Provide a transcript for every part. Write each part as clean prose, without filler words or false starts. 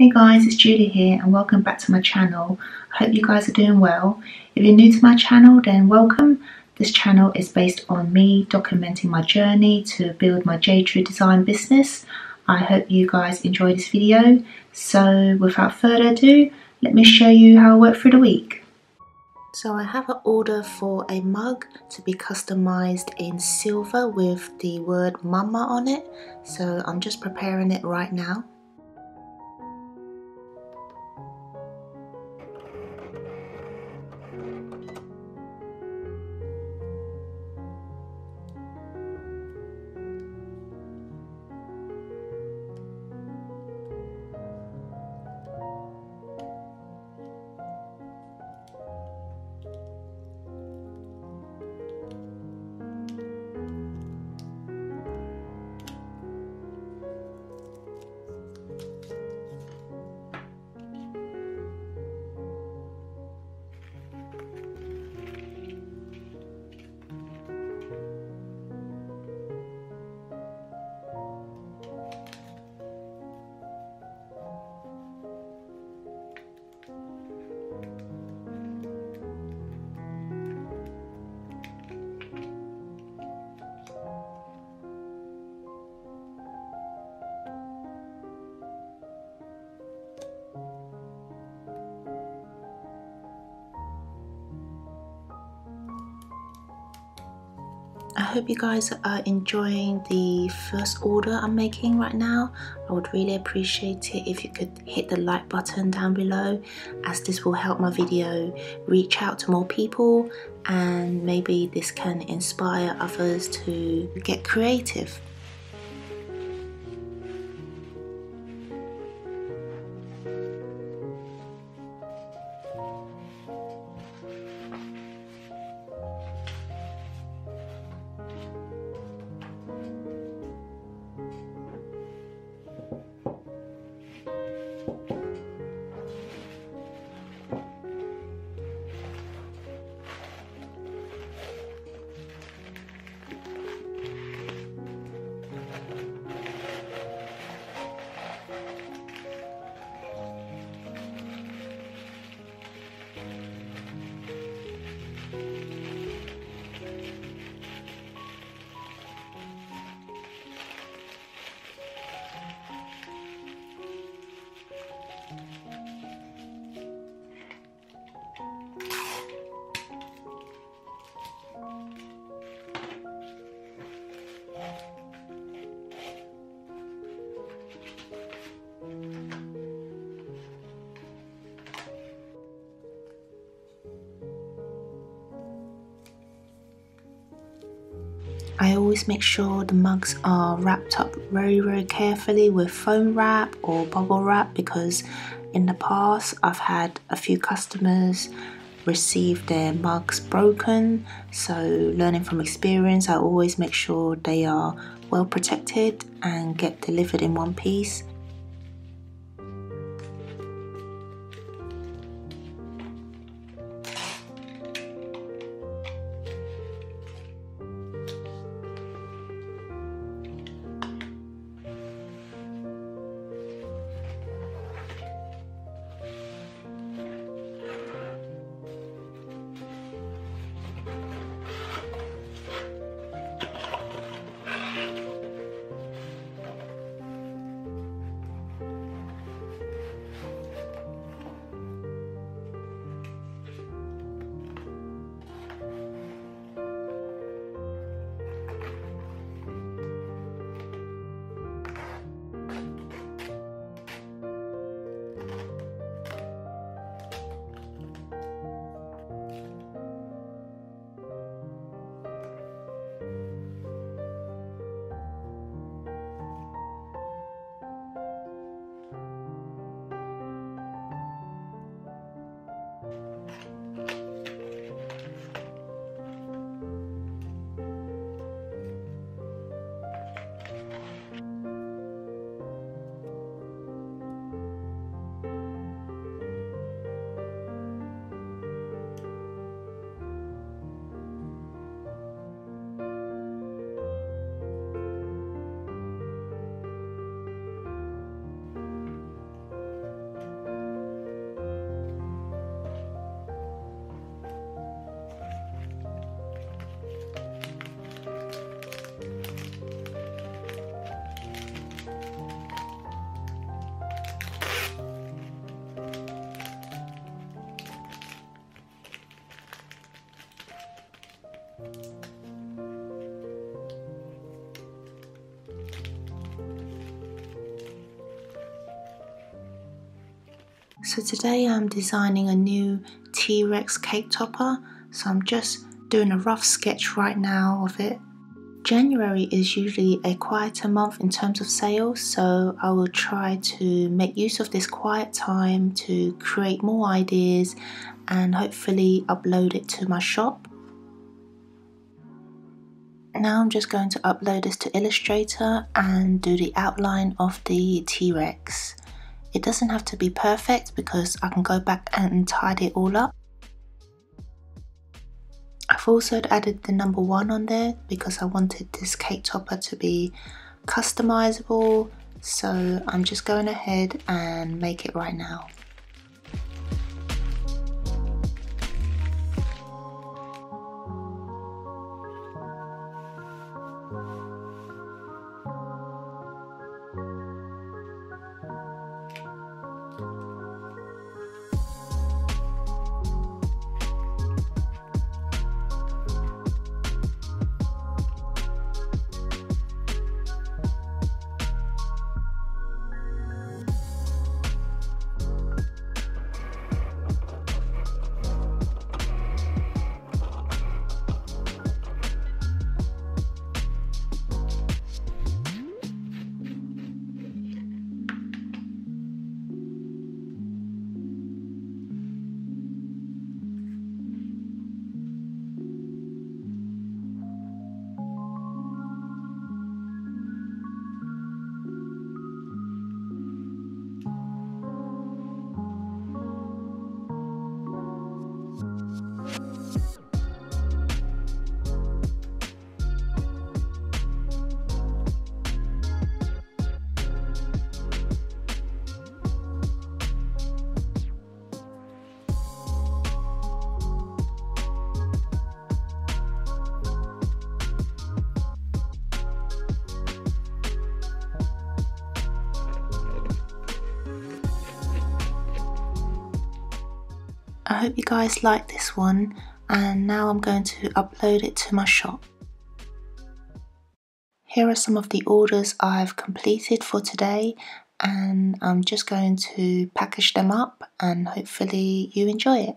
Hey guys, it's Julie here and welcome back to my channel. I hope you guys are doing well. If you're new to my channel, then welcome. This channel is based on me documenting my journey to build my Jtru design business. I hope you guys enjoy this video. So without further ado, let me show you how I work through the week. So I have an order for a mug to be customized in silver with the word mama on it. So I'm just preparing it right now. I hope you guys are enjoying the first order I'm making right now. I would really appreciate it if you could hit the like button down below, as this will help my video reach out to more people and maybe this can inspire others to get creative. I always make sure the mugs are wrapped up very carefully with foam wrap or bubble wrap, because in the past I've had a few customers receive their mugs broken. So learning from experience, I always make sure they are well protected and get delivered in one piece. So today I'm designing a new T-Rex cake topper, so I'm just doing a rough sketch right now of it. January is usually a quieter month in terms of sales, so I will try to make use of this quiet time to create more ideas and hopefully upload it to my shop. Now I'm just going to upload this to Illustrator and do the outline of the T-Rex. It doesn't have to be perfect because I can go back and tidy it all up. I've also added the number 1 on there because I wanted this cake topper to be customizable, so I'm just going ahead and make it right now. I hope you guys like this one, and now I'm going to upload it to my shop. Here are some of the orders I've completed for today, and I'm just going to package them up and hopefully you enjoy it.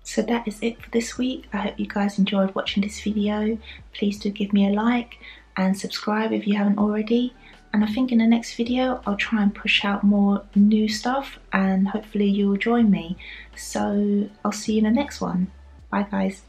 So that is it for this week. I hope you guys enjoyed watching this video. Please do give me a like, and subscribe if you haven't already. And I think in the next video I'll try and push out more new stuff, and hopefully you'll join me. So I'll see you in the next one. Bye guys.